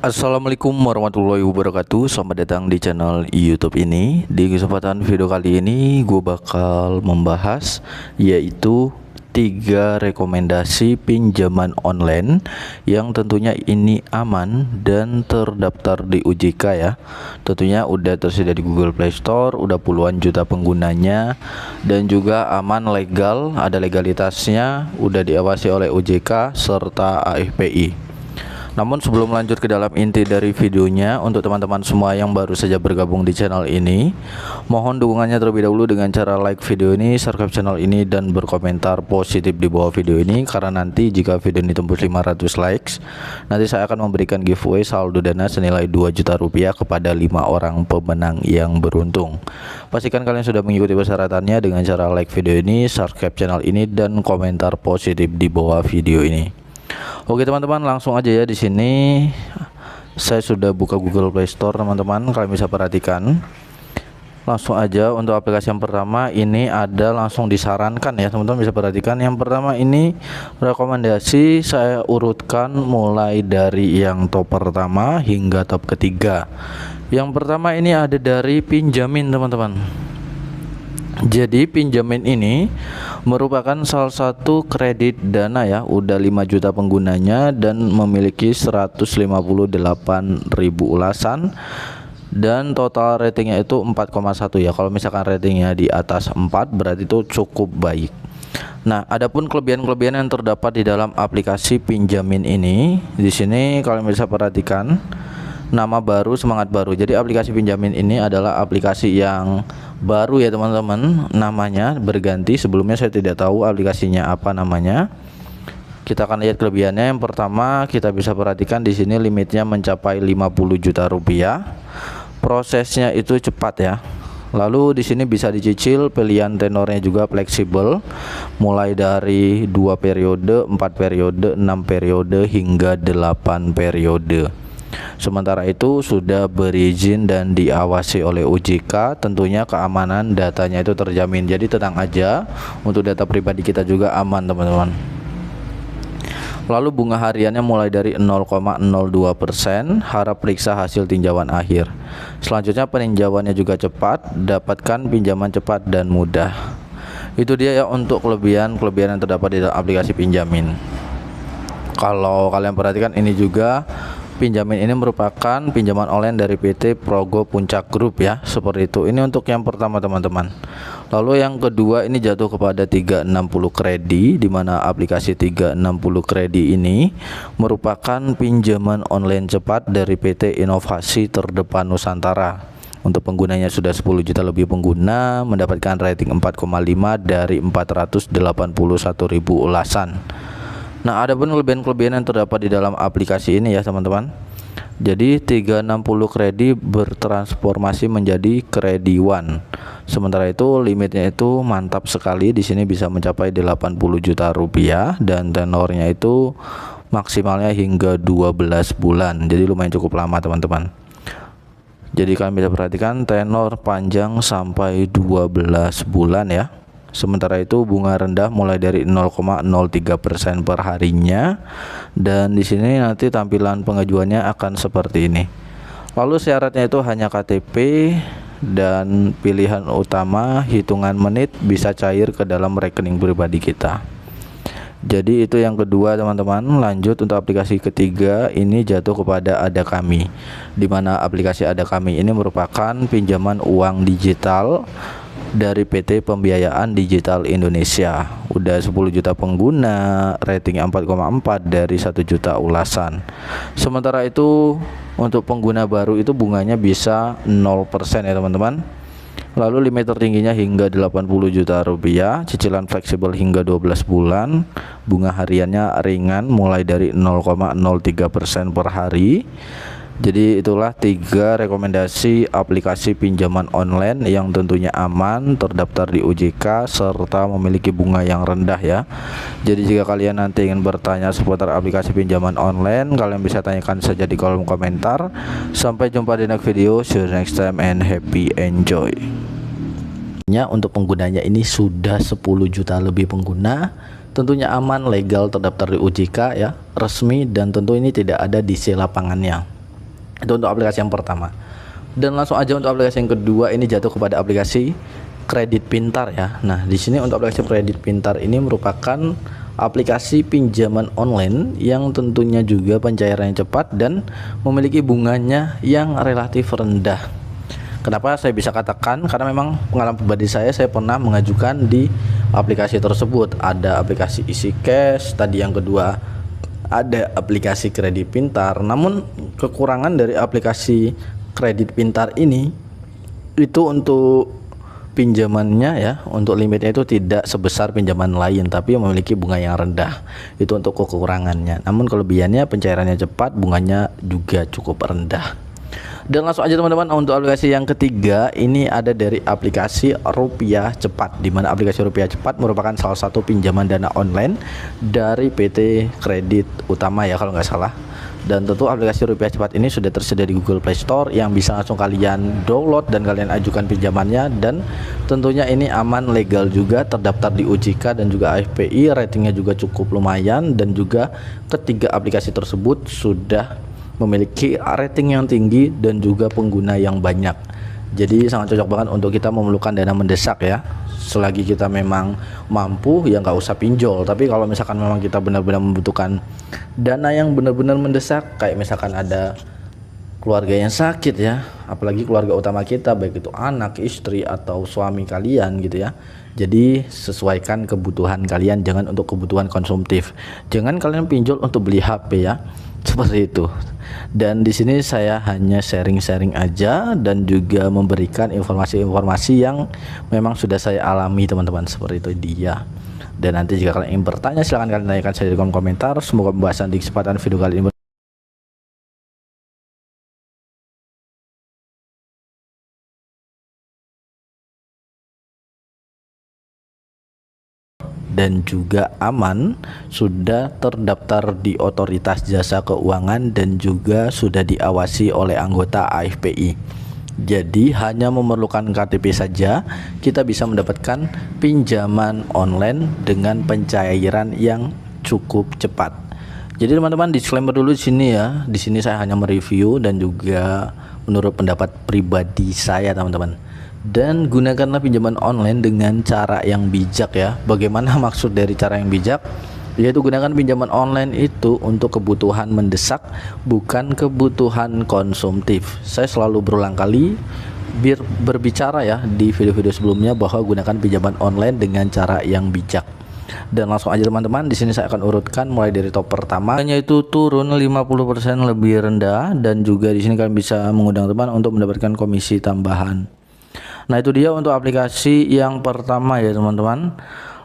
Assalamualaikum warahmatullahi wabarakatuh. Selamat datang di channel YouTube ini. Di kesempatan video kali ini gue bakal membahas yaitu 3 rekomendasi pinjaman online yang tentunya ini aman dan terdaftar di OJK ya. Tentunya udah tersedia di Google Play Store, udah puluhan juta penggunanya, dan juga aman, legal, ada legalitasnya, udah diawasi oleh OJK serta AFPI. Namun sebelum lanjut ke dalam inti dari videonya, untuk teman-teman semua yang baru saja bergabung di channel ini, mohon dukungannya terlebih dahulu dengan cara like video ini, subscribe channel ini, dan berkomentar positif di bawah video ini. Karena nanti jika video ini tembus 500 likes, nanti saya akan memberikan giveaway saldo dana senilai 2 juta rupiah kepada 5 orang pemenang yang beruntung. Pastikan kalian sudah mengikuti persyaratannya dengan cara like video ini, subscribe channel ini, dan komentar positif di bawah video ini. Oke teman-teman, langsung aja ya. Di sini saya sudah buka Google Play Store teman-teman, kalian bisa perhatikan. Langsung aja untuk aplikasi yang pertama ini ada langsung disarankan ya teman-teman, bisa perhatikan. Yang pertama ini rekomendasi saya urutkan mulai dari yang top pertama hingga top ketiga. Yang pertama ini ada dari Pinjamin teman-teman. Jadi Pinjamin ini merupakan salah satu kredit dana ya, udah 5 juta penggunanya dan memiliki 158.000 ulasan, dan total ratingnya itu 4,1 ya. Kalau misalkan ratingnya di atas 4 berarti itu cukup baik. Nah, adapun kelebihan-kelebihan yang terdapat di dalam aplikasi Pinjamin ini, di sini kalian bisa perhatikan nama baru, semangat baru. Jadi aplikasi Pinjamin ini adalah aplikasi yang baru ya teman-teman, namanya berganti. Sebelumnya saya tidak tahu aplikasinya apa namanya. Kita akan lihat kelebihannya. Yang pertama, kita bisa perhatikan di sini limitnya mencapai 50 juta rupiah. Prosesnya itu cepat ya. Lalu di sini bisa dicicil, pilihan tenornya juga fleksibel, mulai dari 2 periode, 4 periode, 6 periode hingga 8 periode. Sementara itu sudah berizin dan diawasi oleh OJK, tentunya keamanan datanya itu terjamin. Jadi tenang aja, untuk data pribadi kita juga aman teman-teman. Lalu bunga hariannya mulai dari 0,02%, harap periksa hasil tinjauan akhir. Selanjutnya peninjauannya juga cepat, dapatkan pinjaman cepat dan mudah. Itu dia ya untuk kelebihan yang terdapat di dalam aplikasi Pinjamin. Kalau kalian perhatikan, ini juga Pinjamin ini merupakan pinjaman online dari PT Progo Puncak Group ya, seperti itu. Ini untuk yang pertama teman-teman. Lalu yang kedua ini jatuh kepada 360 Kredi, di mana aplikasi 360 Kredi ini merupakan pinjaman online cepat dari PT Inovasi Terdepan Nusantara. Untuk penggunanya sudah 10 juta lebih pengguna, mendapatkan rating 4,5 dari 481.000 ulasan. Nah, ada pun kelebihan-kelebihan yang terdapat di dalam aplikasi ini ya teman-teman. Jadi 360 Kredi bertransformasi menjadi Kredi One. Sementara itu limitnya itu mantap sekali, di sini bisa mencapai 80 juta rupiah dan tenornya itu maksimalnya hingga 12 bulan. Jadi lumayan cukup lama teman-teman. Jadi kalian bisa perhatikan tenor panjang sampai 12 bulan ya. Sementara itu bunga rendah mulai dari 0,03% per harinya, dan di sini nanti tampilan pengajuannya akan seperti ini. Lalu syaratnya itu hanya KTP, dan pilihan utama hitungan menit bisa cair ke dalam rekening pribadi kita. Jadi itu yang kedua teman-teman. Lanjut untuk aplikasi ketiga, ini jatuh kepada Ada Kami, di mana aplikasi Ada Kami ini merupakan pinjaman uang digital dari PT Pembiayaan Digital Indonesia. Udah 10 juta pengguna, rating 4,4 dari 1 juta ulasan. Sementara itu untuk pengguna baru itu bunganya bisa 0% ya teman-teman. Lalu limit tertingginya hingga 80 juta rupiah, cicilan fleksibel hingga 12 bulan, bunga hariannya ringan mulai dari 0,03% per hari. Jadi itulah 3 rekomendasi aplikasi pinjaman online yang tentunya aman, terdaftar di OJK, serta memiliki bunga yang rendah ya. Jadi jika kalian nanti ingin bertanya seputar aplikasi pinjaman online, kalian bisa tanyakan saja di kolom komentar. Sampai jumpa di next video, see you next time and happy enjoy. Untuk penggunanya ini sudah 10 juta lebih pengguna, tentunya aman, legal, terdaftar di OJK ya, resmi, dan tentu ini tidak ada DC lapangannya. Itu untuk aplikasi yang pertama. Dan langsung aja untuk aplikasi yang kedua, ini jatuh kepada aplikasi kredit pintar ya. Nah, di sini untuk aplikasi kredit pintar ini merupakan aplikasi pinjaman online yang tentunya juga pencairannya cepat dan memiliki bunganya yang relatif rendah. Kenapa saya bisa katakan? Karena memang pengalaman pribadi saya pernah mengajukan di aplikasi tersebut. Ada aplikasi isi cash, tadi yang kedua ada aplikasi kredit pintar. Namun kekurangan dari aplikasi kredit pintar ini itu untuk pinjamannya ya, untuk limitnya itu tidak sebesar pinjaman lain, tapi memiliki bunga yang rendah. Itu untuk kekurangannya. Namun kelebihannya pencairannya cepat, bunganya juga cukup rendah. Dan langsung aja teman-teman untuk aplikasi yang ketiga, ini ada dari aplikasi Rupiah Cepat, di mana aplikasi Rupiah Cepat merupakan salah satu pinjaman dana online dari PT Kredit Utama ya kalau nggak salah. Dan tentu aplikasi Rupiah Cepat ini sudah tersedia di Google Play Store yang bisa langsung kalian download dan kalian ajukan pinjamannya, dan tentunya ini aman, legal juga, terdaftar di OJK dan juga AFPI, ratingnya juga cukup lumayan, dan juga ketiga aplikasi tersebut sudah memiliki rating yang tinggi dan juga pengguna yang banyak. Jadi sangat cocok banget untuk kita memerlukan dana mendesak ya. Selagi kita memang mampu ya nggak usah pinjol. Tapi kalau misalkan memang kita benar-benar membutuhkan dana yang benar-benar mendesak, kayak misalkan ada keluarga yang sakit ya, apalagi keluarga utama kita, baik itu anak, istri atau suami kalian gitu ya. Jadi sesuaikan kebutuhan kalian, jangan untuk kebutuhan konsumtif. Jangan kalian pinjol untuk beli HP ya. Seperti itu. Dan di sini saya hanya sharing-sharing aja dan juga memberikan informasi-informasi yang memang sudah saya alami teman-teman, seperti itu dia. Dan nanti jika kalian ingin bertanya silahkan kalian tanyakan saya di kolom komentar. Semoga pembahasan di kesempatan video kali ini dan juga aman, sudah terdaftar di Otoritas Jasa Keuangan dan juga sudah diawasi oleh anggota AFPI. Jadi hanya memerlukan KTP saja kita bisa mendapatkan pinjaman online dengan pencairan yang cukup cepat. Jadi teman-teman, disclaimer dulu di sini ya. Di sini saya hanya mereview dan juga menurut pendapat pribadi saya teman-teman. Dan gunakanlah pinjaman online dengan cara yang bijak ya. Bagaimana maksud dari cara yang bijak? Yaitu gunakan pinjaman online itu untuk kebutuhan mendesak, bukan kebutuhan konsumtif. Saya selalu berulang kali berbicara ya di video-video sebelumnya bahwa gunakan pinjaman online dengan cara yang bijak. Dan langsung aja teman-teman, di sini saya akan urutkan mulai dari top pertama, yaitu turun 50% lebih rendah, dan juga di sini kalian bisa mengundang teman untuk mendapatkan komisi tambahan. Nah itu dia untuk aplikasi yang pertama ya teman-teman.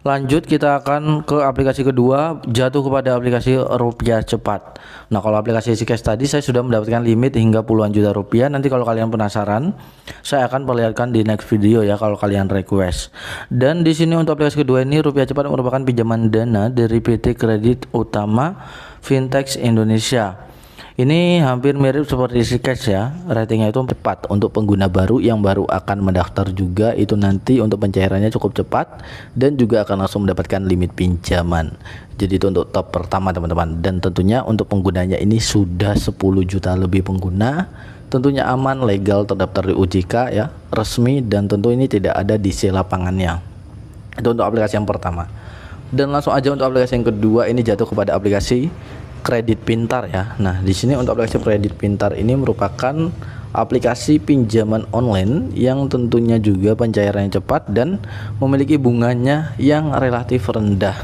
Lanjut kita akan ke aplikasi kedua, jatuh kepada aplikasi Rupiah Cepat. Nah kalau aplikasi Cash tadi saya sudah mendapatkan limit hingga puluhan juta rupiah. Nanti kalau kalian penasaran saya akan perlihatkan di next video ya kalau kalian request. Dan di sini untuk aplikasi kedua ini, Rupiah Cepat merupakan pinjaman dana dari PT Kredit Utama Fintech Indonesia. Ini hampir mirip seperti si cash ya, ratingnya itu cepat. Untuk pengguna baru yang baru akan mendaftar juga, itu nanti untuk pencairannya cukup cepat dan juga akan langsung mendapatkan limit pinjaman. Jadi itu untuk top pertama teman-teman. Dan tentunya untuk penggunanya ini sudah 10 juta lebih pengguna. Tentunya aman, legal, terdaftar di OJK ya, resmi, dan tentu ini tidak ada DC lapangannya. Itu untuk aplikasi yang pertama. Dan langsung aja untuk aplikasi yang kedua, ini jatuh kepada aplikasi kredit pintar ya. Nah di sini untuk aplikasi kredit pintar ini merupakan aplikasi pinjaman online yang tentunya juga pencairannya cepat dan memiliki bunganya yang relatif rendah.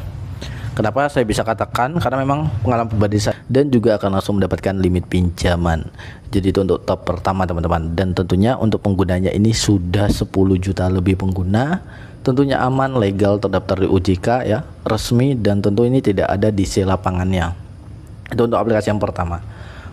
Kenapa saya bisa katakan? Karena memang pengalaman pribadi saya, dan juga akan langsung mendapatkan limit pinjaman. Jadi itu untuk top pertama teman-teman. Dan tentunya untuk penggunanya ini sudah 10 juta lebih pengguna. Tentunya aman, legal, terdaftar di OJK ya, resmi, dan tentu ini tidak ada DC lapangannya. Itu untuk aplikasi yang pertama.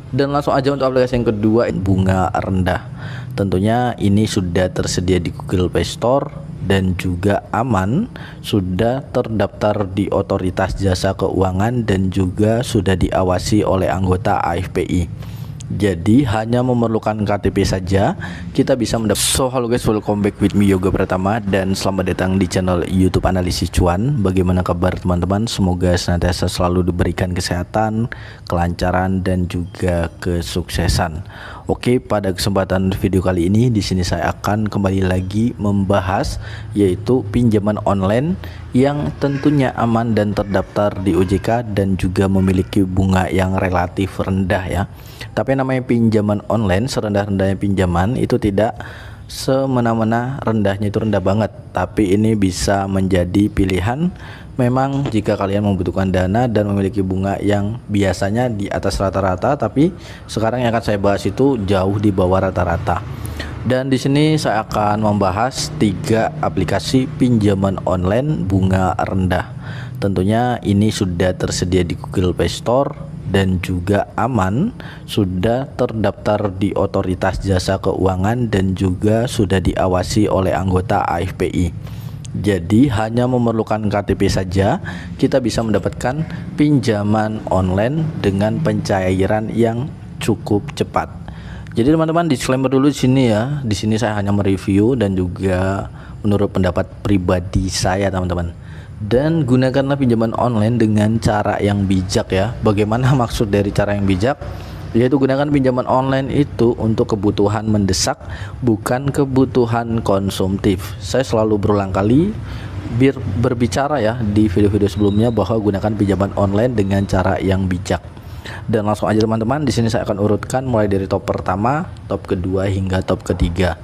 Dan langsung aja untuk aplikasi yang kedua, bunga rendah. Tentunya ini sudah tersedia di Google Play Store dan juga aman, sudah terdaftar di Otoritas Jasa Keuangan dan juga sudah diawasi oleh anggota AFPI. Jadi hanya memerlukan KTP saja kita bisa mendapat. So halo guys, welcome back with me Yoga Pratama dan selamat datang di channel YouTube Analisis Cuan. Bagaimana kabar teman-teman? Semoga senantiasa selalu diberikan kesehatan, kelancaran dan juga kesuksesan. Oke, pada kesempatan video kali ini di sini saya akan kembali lagi membahas yaitu pinjaman online yang tentunya aman dan terdaftar di OJK dan juga memiliki bunga yang relatif rendah ya. Tapi namanya pinjaman online, serendah-rendahnya pinjaman itu tidak semena-mena rendahnya itu rendah banget, tapi ini bisa menjadi pilihan memang jika kalian membutuhkan dana dan memiliki bunga yang biasanya di atas rata-rata, tapi sekarang yang akan saya bahas itu jauh di bawah rata-rata. Dan di sini saya akan membahas 3 aplikasi pinjaman online bunga rendah. Tentunya ini sudah tersedia di Google Play Store dan juga aman, sudah terdaftar di Otoritas Jasa Keuangan dan juga sudah diawasi oleh anggota AFPI. Jadi hanya memerlukan KTP saja kita bisa mendapatkan pinjaman online dengan pencairan yang cukup cepat. Jadi teman-teman, disclaimer dulu di sini ya. Di sini saya hanya mereview dan juga menurut pendapat pribadi saya teman-teman. Dan gunakanlah pinjaman online dengan cara yang bijak ya. Bagaimana maksud dari cara yang bijak? Yaitu gunakan pinjaman online itu untuk kebutuhan mendesak, bukan kebutuhan konsumtif. Saya selalu berulang kali berbicara ya di video-video sebelumnya bahwa gunakan pinjaman online dengan cara yang bijak. Dan langsung aja teman-teman, di sini saya akan urutkan mulai dari top pertama, top kedua hingga top ketiga.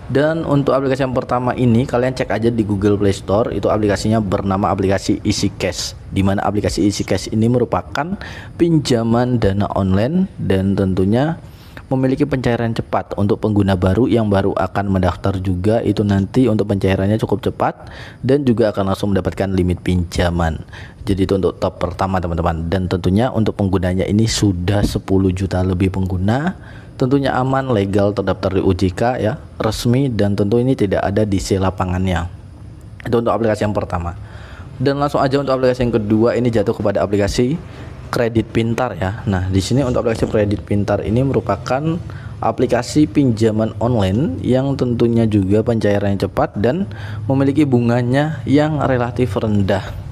Dan untuk aplikasi yang pertama ini kalian cek aja di Google Play Store, itu aplikasinya bernama aplikasi EasyCash, di mana aplikasi EasyCash ini merupakan pinjaman dana online dan tentunya memiliki pencairan cepat untuk pengguna baru yang baru akan mendaftar juga. Itu nanti untuk pencairannya cukup cepat dan juga akan langsung mendapatkan limit pinjaman. Jadi itu untuk top pertama teman-teman, dan tentunya untuk penggunanya ini sudah 10 juta lebih pengguna. Tentunya aman, legal, terdaftar di OJK ya, resmi, dan tentu ini tidak ada DC lapangannya. Itu untuk aplikasi yang pertama. Dan langsung aja untuk aplikasi yang kedua, ini jatuh kepada aplikasi Kredit Pintar ya. Nah, di sini untuk aplikasi Kredit Pintar ini merupakan aplikasi pinjaman online yang tentunya juga pencairannya cepat dan memiliki bunganya yang relatif rendah.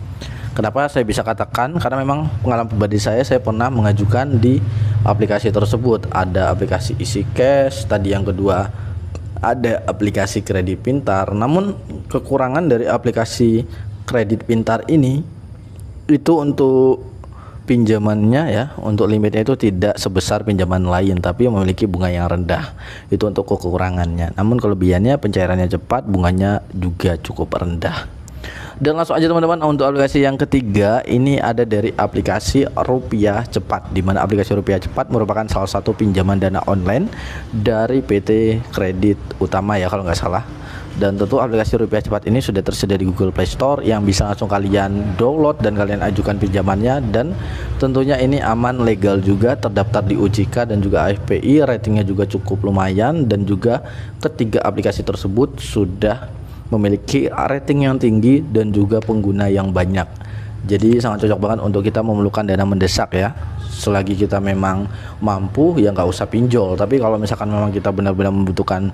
Kenapa saya bisa katakan? Karena memang pengalaman pribadi saya pernah mengajukan di aplikasi tersebut. Ada aplikasi EasyCash, tadi yang kedua ada aplikasi Kredit Pintar. Namun kekurangan dari aplikasi Kredit Pintar ini itu untuk pinjamannya ya, untuk limitnya itu tidak sebesar pinjaman lain, tapi memiliki bunga yang rendah. Itu untuk kekurangannya. Namun kelebihannya pencairannya cepat, bunganya juga cukup rendah. Dan langsung aja teman-teman untuk aplikasi yang ketiga, ini ada dari aplikasi Rupiah Cepat, di mana aplikasi Rupiah Cepat merupakan salah satu pinjaman dana online dari PT Kredit Utama ya kalau nggak salah. Dan tentu aplikasi Rupiah Cepat ini sudah tersedia di Google Play Store yang bisa langsung kalian download dan kalian ajukan pinjamannya. Dan tentunya ini aman, legal juga, terdaftar di OJK dan juga AFPI, ratingnya juga cukup lumayan, dan juga ketiga aplikasi tersebut sudah memiliki rating yang tinggi dan juga pengguna yang banyak. Jadi sangat cocok banget untuk kita memerlukan dana mendesak ya. Selagi kita memang mampu ya nggak usah pinjol. Tapi kalau misalkan memang kita benar-benar membutuhkan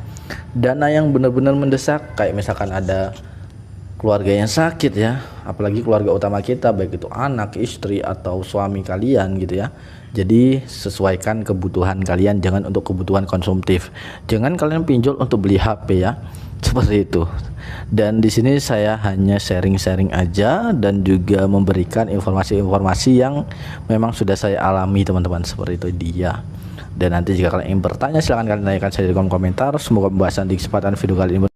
dana yang benar-benar mendesak, kayak misalkan ada keluarga yang sakit ya, apalagi keluarga utama kita, baik itu anak, istri atau suami kalian gitu ya. Jadi sesuaikan kebutuhan kalian, jangan untuk kebutuhan konsumtif. Jangan kalian pinjol untuk beli HP ya. Seperti itu. Dan di sini saya hanya sharing-sharing aja dan juga memberikan informasi-informasi yang memang sudah saya alami teman-teman, seperti itu dia. Dan nanti jika kalian ingin bertanya silahkan kalian tanyakan saya di kolom komentar. Semoga pembahasan di kesempatan video kali ini